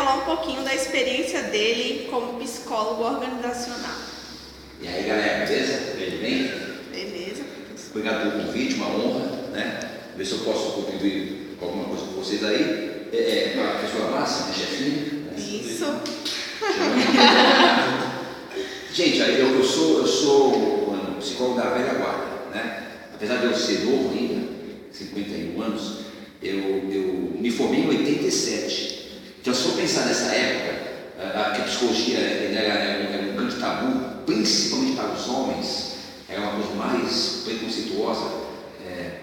falar um pouquinho da experiência dele como psicólogo organizacional. E aí, galera, beleza? Bem? Beleza. Obrigado pelo convite, uma honra, né? Ver se eu posso contribuir com alguma coisa com vocês aí. A professora Márcia, minha chefinha. Né? Isso. Gente, eu sou psicólogo da velha guarda, né? Apesar de eu ser novo ainda, 51 anos, eu me formei em 87. Então, se eu pensar nessa época, que a psicologia era um grande tabu, principalmente para os homens, era uma coisa mais preconceituosa,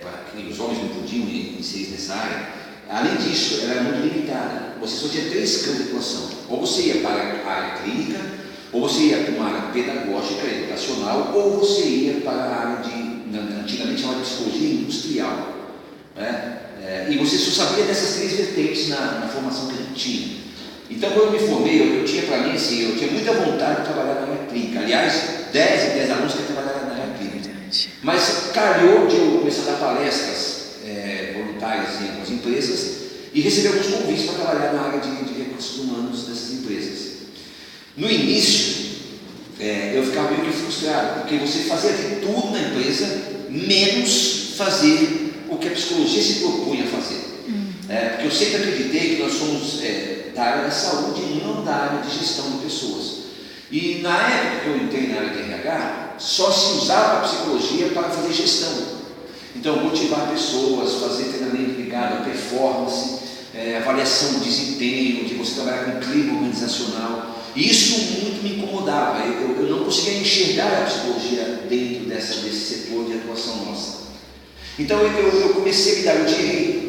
para que os homens não podiam inserir nessa área. Além disso, ela era muito limitada. Você só tinha 3 campos de atuação. Ou você ia para a área clínica, ou você ia para uma área pedagógica, educacional, ou você ia para a área antigamente chamada de psicologia industrial. Né? E você só sabia dessas 3 vertentes na formação que a gente tinha. Então, quando eu me formei, eu tinha para mim assim, eu tinha muita vontade de trabalhar na área clínica. Aliás, 10 alunos que trabalharam na área clínica. Mas calhou de eu começar a dar palestras voluntárias em algumas empresas e receber alguns convites para trabalhar na área de recursos humanos dessas empresas. No início, eu ficava meio que frustrado, porque você fazia de tudo na empresa, menos fazer o que a psicologia se propunha a fazer. Porque eu sempre acreditei que nós somos da área da saúde e não da área de gestão de pessoas. E na época que eu entrei na área de RH, só se usava a psicologia para fazer gestão. Então, motivar pessoas, fazer treinamento ligado à performance, avaliação do desempenho, de você trabalhar com clima organizacional. Isso muito me incomodava. Eu não conseguia enxergar a psicologia dentro desse setor de atuação nossa. Então, eu comecei a me dar o direito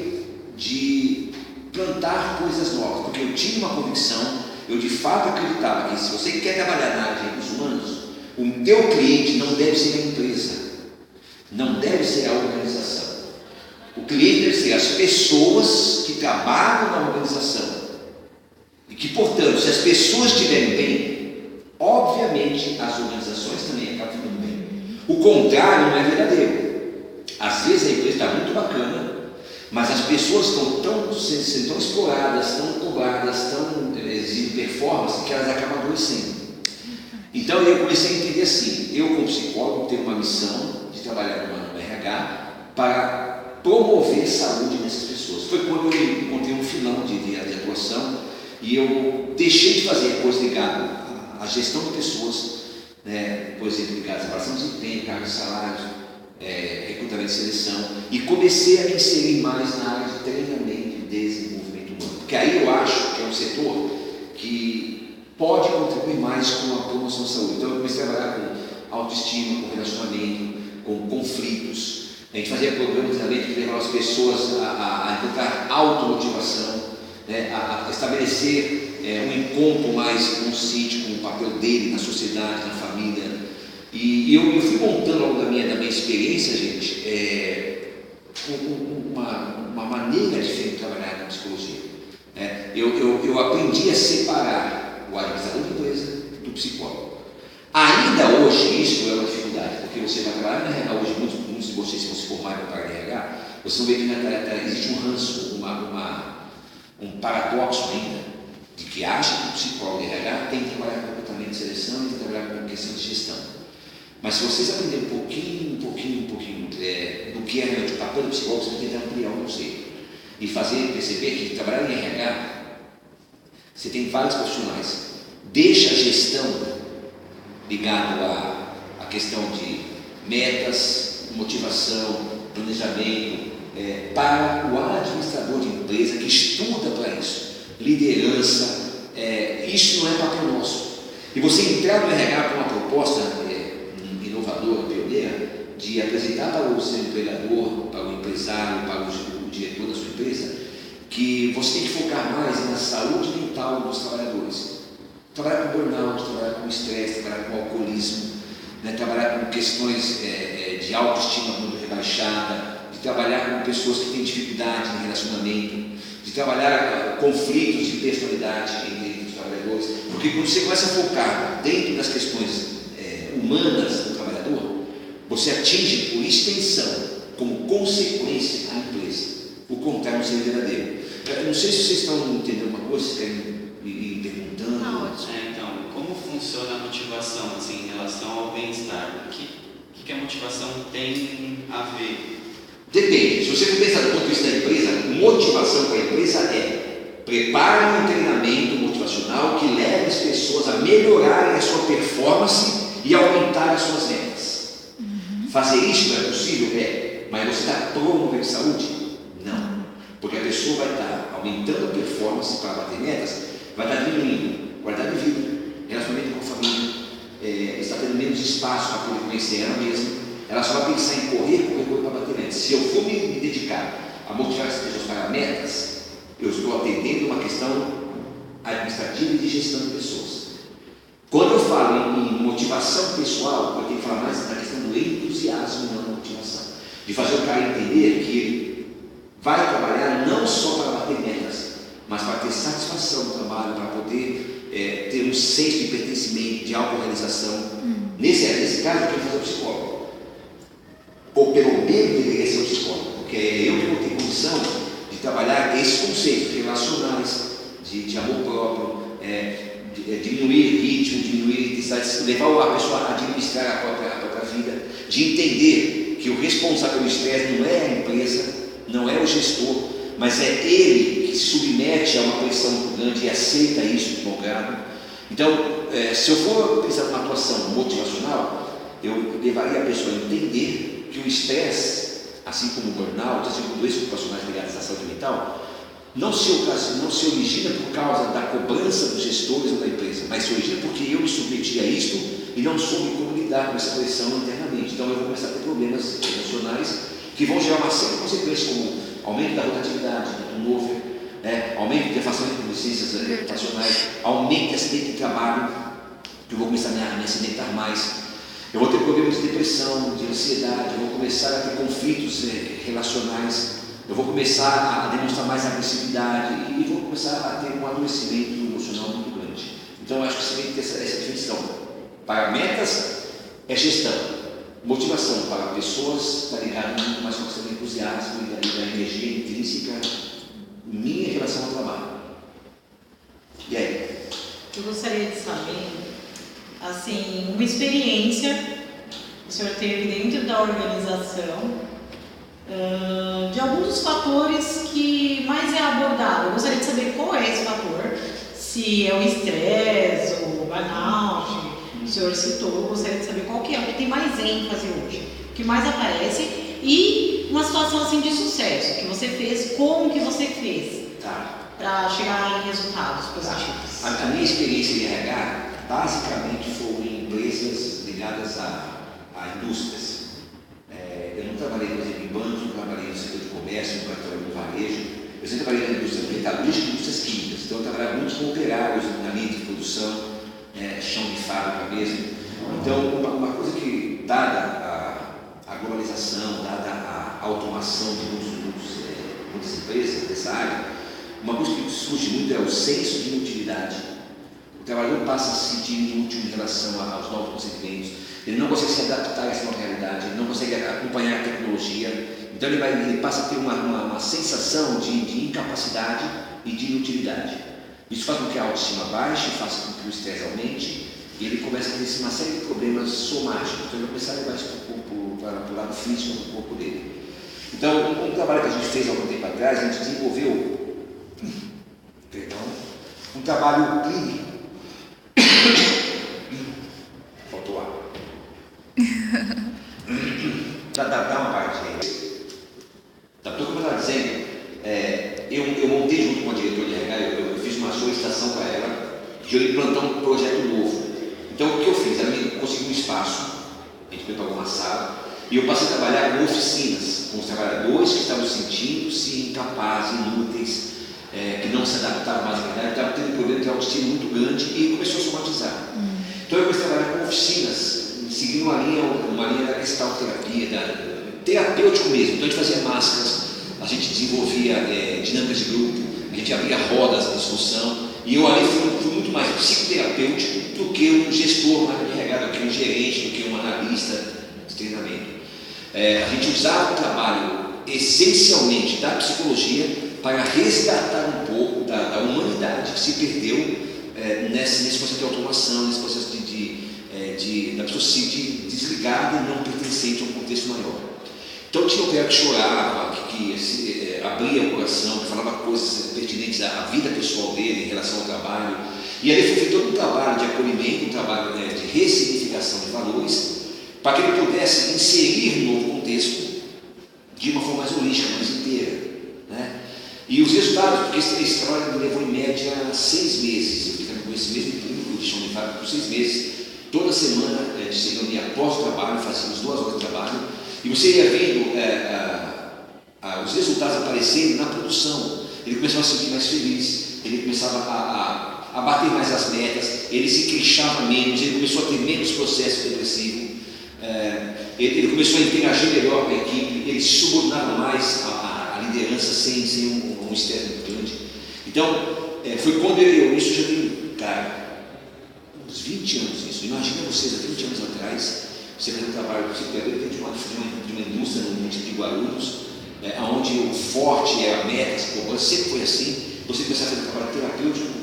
de plantar coisas novas, porque eu tinha uma convicção, eu de fato acreditava que se você quer trabalhar na área de recursos humanos, o teu cliente não deve ser a empresa, não deve ser a organização. O cliente deve ser as pessoas que trabalham na organização. E que, portanto, se as pessoas estiverem bem, obviamente as organizações também acabam ficando bem. O contrário não é verdadeiro. Às vezes a empresa está muito bacana, mas as pessoas estão sendo tão exploradas, tão cobradas, tão exigindo performance, que elas acabam adoecendo. Então eu comecei a entender assim, eu como psicólogo tenho uma missão de trabalhar no RH para promover saúde nessas pessoas. Foi quando eu encontrei um filão de atuação e eu deixei de fazer coisas ligadas à gestão de pessoas, por exemplo, ligadas à avaliação de desempenho, cargos de salários, recrutamento e seleção, e comecei a me inserir mais na área de treinamento e desenvolvimento humano, porque aí eu acho que é um setor que pode contribuir mais com a promoção da saúde. Então eu comecei a trabalhar com autoestima, com relacionamento, com conflitos. A gente fazia programas de treinamento que levavam as pessoas a encontrar automotivação, a estabelecer um encontro mais consciente com o papel dele na sociedade, na família. E eu fui montando ao longo da minha experiência, gente, uma maneira diferente de trabalhar na psicologia. Eu aprendi a separar o administrador de empresa do psicólogo. Ainda hoje isso é uma dificuldade, porque você vai trabalhar na RH hoje, muitos de vocês vão se formar para a RH, vocês vão ver que existe um ranço, um paradoxo ainda, de que acha que o psicólogo de RH tem que trabalhar com comportamento de seleção e tem que trabalhar com questão de gestão. Mas se vocês aprenderem um pouquinho do que é realmente o papel do psicólogo, você tem que ampliar o conceito e perceber que trabalhar em RH, você tem vários profissionais. Deixa a gestão ligado à questão de metas, motivação, planejamento, para o administrador de empresa que estuda para isso, liderança, isso não é papel nosso. E você entrar no RH com uma proposta inovadora, pioneira, de apresentar para o seu empregador, para o empresário, para o diretor da sua empresa, que você tem que focar mais na saúde mental dos trabalhadores. Trabalhar com burnout, trabalhar com estresse, trabalhar com alcoolismo, trabalhar com questões de autoestima muito rebaixada, de trabalhar com pessoas que têm dificuldade em relacionamento, de trabalhar conflitos de personalidade entre os trabalhadores, porque quando você começa a focar dentro das questões humanas do trabalhador, você atinge por extensão, como consequência, a empresa. O contrário não seria verdadeiro. Eu não sei se vocês estão entendendo uma coisa, se querem e perguntando. Então, como funciona a motivação assim, em relação ao bem-estar? O que a motivação tem a ver? Depende. Se você for pensar do ponto de vista da empresa, motivação para a empresa é preparar um treinamento motivacional que leve as pessoas a melhorarem a sua performance e aumentar as suas metas. Fazer isso não é possível? Mas você está promovendo saúde? Não. Porque a pessoa vai estar aumentando a performance para bater metas, vai estar diminuindo qualidade de vida, relacionamento com a família, está tendo menos espaço para poder conhecer ela mesma. Ela só vai pensar em correr para bater metas. Se eu for me dedicar a motivar as pessoas para metas, eu estou atendendo uma questão administrativa e de gestão de pessoas. Quando eu falo em motivação pessoal, eu tenho que falar mais da questão do entusiasmo e não da motivação. De fazer o cara entender que ele vai trabalhar não só para bater metas, mas para ter satisfação no trabalho, para poder ter um senso de pertencimento, de autorrealização. Nesse caso, eu quero fazer o psicólogo. Ou pelo menos deveria ser um psicólogo, porque eu que vou ter condição de trabalhar esses conceitos relacionais, de amor próprio, diminuir ritmo, diminuir intensidade, levar a pessoa a administrar a própria vida, de entender que o responsável pelo estresse não é a empresa, não é o gestor, mas é ele que se submete a uma pressão muito grande e aceita isso de bom grado. Então, se eu for pensar numa atuação motivacional, eu levaria a pessoa a entender que o estresse, assim como o burnout, assim como doenças ocupacionais ligadas à saúde mental, não se origina por causa da cobrança dos gestores ou da empresa, mas se origina porque eu me submeti a isto e não soube como lidar com essa pressão internamente. Então eu vou começar a ter problemas emocionais que vão gerar uma série de consequências, como aumento da rotatividade, do turnover, aumento de afastamento de licenças ocupacionais, aumento de acidente de trabalho, que eu vou começar a me acidentar mais. Eu vou ter problemas de depressão, de ansiedade, eu vou começar a ter conflitos relacionais, eu vou começar a demonstrar mais agressividade e vou começar a ter um adoecimento emocional muito grande. Então eu acho que você tem que ter essa definição. Para metas é gestão, motivação para pessoas está ligado muito mais com a questão do entusiasmo e da energia intrínseca minha em relação ao trabalho. E aí? Eu gostaria de saber, assim, uma experiência que o senhor teve dentro da organização, de alguns dos fatores que mais é abordado. Eu gostaria de saber qual é esse fator, se é o estresse ou o burnout, o senhor citou. Eu gostaria de saber qual que é o que tem mais ênfase hoje, o que mais aparece, e uma situação assim de sucesso que você fez, como que você fez para chegar em resultados positivos. A minha experiência em RH basicamente foi em empresas ligadas a indústrias. Eu não trabalhei, por exemplo, em bancos, não trabalhei no setor de comércio, não trabalhei no varejo. Eu sempre trabalhei na indústria metalúrgica e indústrias químicas. Então eu trabalhava muito com operários na linha de produção, chão de fábrica mesmo. Então uma coisa que, dada a globalização, dada a automação de muitas empresas dessa área, uma coisa que surge muito é o senso de inutilidade. O trabalhador passa a se sentir inútil em relação aos novos procedimentos, ele não consegue se adaptar a essa nova realidade, ele não consegue acompanhar a tecnologia, então ele passa a ter uma sensação de incapacidade e de inutilidade. Isso faz com que a autoestima baixe, faz com que o estresse aumente, e ele começa a ter uma série de problemas somáticos, então ele vai começar a levar isso para o lado físico do corpo dele. Então, um trabalho que a gente fez há algum tempo atrás, a gente desenvolveu um trabalho clínico. Faltou ar. Dá uma parte aí. Como eu estava dizendo, eu montei junto com a diretora de RH, eu fiz uma solicitação para ela de eu implantar um projeto novo. Então o que eu fiz? Ela consegui um espaço, a gente preparou uma sala, e eu passei a trabalhar com oficinas, com os trabalhadores que estavam sentindo-se incapazes, inúteis, que não se adaptavam mais à realidade, estavam tendo um problema de autoestima muito grande e começou a somatizar. Então eu comecei a trabalhar com oficinas, seguindo uma linha da gestalterapia, terapêutico mesmo. Então a gente fazia máscaras, a gente desenvolvia dinâmicas de grupo, a gente abria rodas de discussão, e eu ali fui muito mais psicoterapêutico do que um gestor mais de RH, do que um gerente, do que um analista de treinamento. A gente usava o trabalho essencialmente da psicologia para resgatar um pouco da humanidade humanidade que se perdeu nesse processo de automação, nesse processo da pessoa se sentir desligada e não pertencente a um contexto maior. Então tinha um cara que chorava, que abria o coração, que falava coisas pertinentes à vida pessoal dele em relação ao trabalho. E ali foi feito todo um trabalho de acolhimento, um trabalho de ressignificação de valores, para que ele pudesse inserir no novo contexto de uma forma mais holística, mais inteira, né? E os resultados, porque esse trabalho me levou em média 6 meses, eu ficava com esse mesmo público, que chama de fábrica, por 6 meses, toda semana, de se reunir após o trabalho, fazíamos 2 horas de trabalho, e você ia vendo os resultados aparecendo na produção. Ele começava a se sentir mais feliz, ele começava a bater mais as metas, ele se queixava menos, ele começou a ter menos processo depressivo, ele começou a interagir melhor com a equipe, ele se subordinava mais à liderança sem um estresse muito grande. Então, foi quando isso já tem, cara, uns 20 anos isso. Imagina vocês, há 20 anos atrás, você fez um trabalho dentro de uma indústria no município de Guarulhos, onde o forte é a meta, a cobrança, sempre foi assim. Você começar a fazer um trabalho terapêutico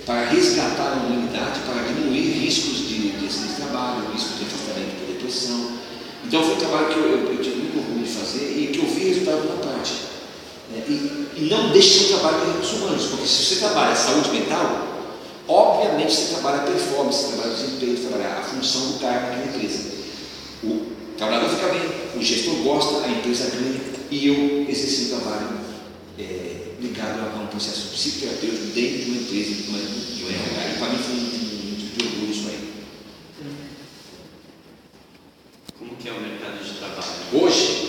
para resgatar a humanidade, para diminuir riscos de acidente de trabalho, riscos de afastamento por depressão. Então foi um trabalho que eu tive muito orgulho de fazer e que eu vi resultado na prática. E não deixe de ser um trabalho de recursos humanos, porque se você trabalha a saúde mental, obviamente você trabalha a performance, você trabalha o desempenho, você trabalha a função do cara naquela empresa. O trabalhador fica bem, o gestor gosta, a empresa ganha, e eu exerci um trabalho ligado a um processo psicoterapêutico dentro de uma empresa, de um RH, e para mim foi um tipo de orgulho isso aí. Como que é o mercado de trabalho? Hoje?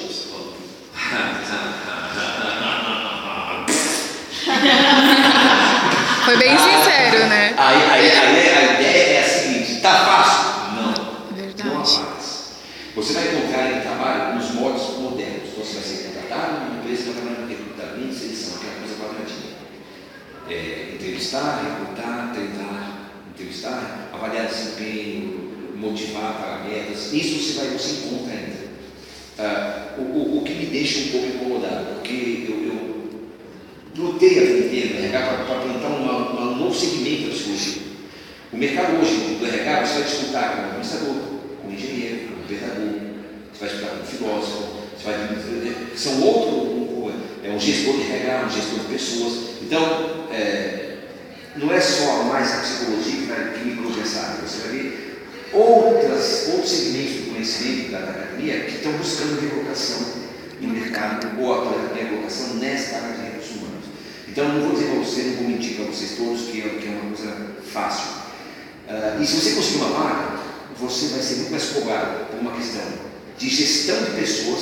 Foi bem sincero, né? A ideia é a seguinte: está fácil? Não. Verdade. Não há vagas. Você vai encontrar em trabalho nos modos modernos. Então, você vai ser contratado numa empresa que vai trabalhar no recrutamento, seleção, aquela coisa quadradinha. Entrevistar, recrutar, treinar, entrevistar, avaliar desempenho, motivar para metas. Isso você encontra ainda. O que me deixa um pouco incomodado, porque eu lutei a vida inteira no RH para plantar um novo segmento da psicologia. O mercado hoje do RH, você vai disputar com um administrador, com um engenheiro, com um pedagogo, você vai disputar com um filósofo, são um gestor de RH, um gestor de pessoas. Então, não é só mais a psicologia que me coloca essa área, você vai ver outros segmentos do conhecimento da academia que estão buscando recolocação no mercado, ou a recolocação nesta área de recursos humanos. Então, não vou dizer para você, não vou mentir para vocês todos que é uma coisa fácil. E se você conseguir uma vaga, você vai ser muito mais cobrado por uma questão de gestão de pessoas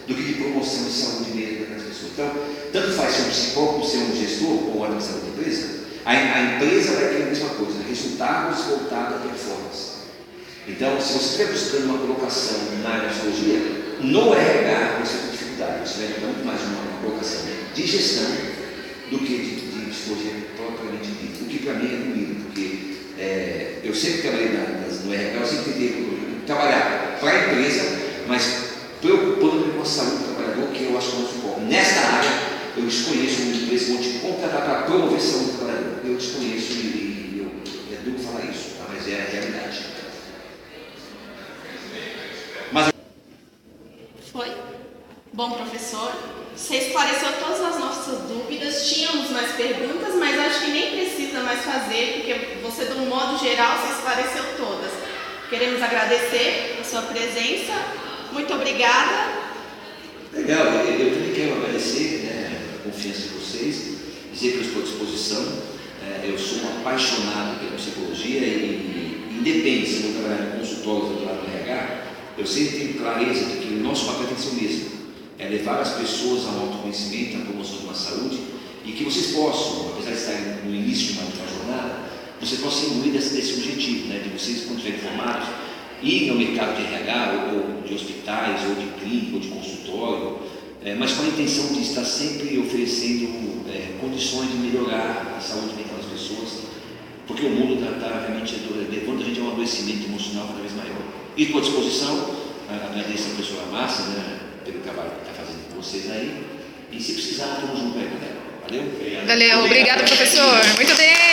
do que de promoção de saúde mesmo daquelas pessoas. Então, tanto faz ser um psicólogo, ser um gestor ou um administrador de empresa, a empresa vai ter a mesma coisa, resultados voltados à performance. Então, se você estiver buscando uma colocação na área da psicologia, no RH você tem dificuldade, você vai encontrar muito mais uma colocação de gestão do que de psicologia propriamente dita, o que para mim é doído, porque eu sempre trabalhei no RH, eu sempre tentei trabalhar para a empresa, mas preocupando com a saúde do trabalhador, que eu acho que é o nosso foco. Nesta área, eu desconheço uma empresa que vão te contratar para promover a saúde do trabalhador. Eu desconheço e é duro falar isso, tá? Mas é a realidade. Foi? Bom, professor, você esclareceu todas as nossas dúvidas. Tínhamos mais perguntas, mas acho que nem precisa mais fazer, porque você, de um modo geral, você esclareceu todas. Queremos agradecer a sua presença. Muito obrigada. Legal, eu também quero agradecer a confiança de vocês, dizer que eu estou à disposição. Eu sou um apaixonado pela psicologia e independe se eu vou trabalhar no consultório ou trabalhar no RH, eu sempre tenho clareza de que o nosso papel tem que ser o mesmo, é levar as pessoas ao autoconhecimento, à promoção de uma saúde, e que vocês possam, apesar de estarem no início de uma jornada, vocês possam imbuir desse objetivo, de vocês, quando estiverem formados, ir ao mercado de RH, ou de hospitais, ou de clínica, ou de consultório, mas com a intenção de estar sempre oferecendo condições de melhorar a saúde mental das pessoas, porque o mundo está realmente levando a gente a um adoecimento emocional cada vez maior. E estou à disposição, agradeço a professora Márcia, pelo trabalho que está fazendo com vocês aí, e se precisar, estamos juntos aí, galera. Valeu? Valeu, obrigado, professor. Muito bem.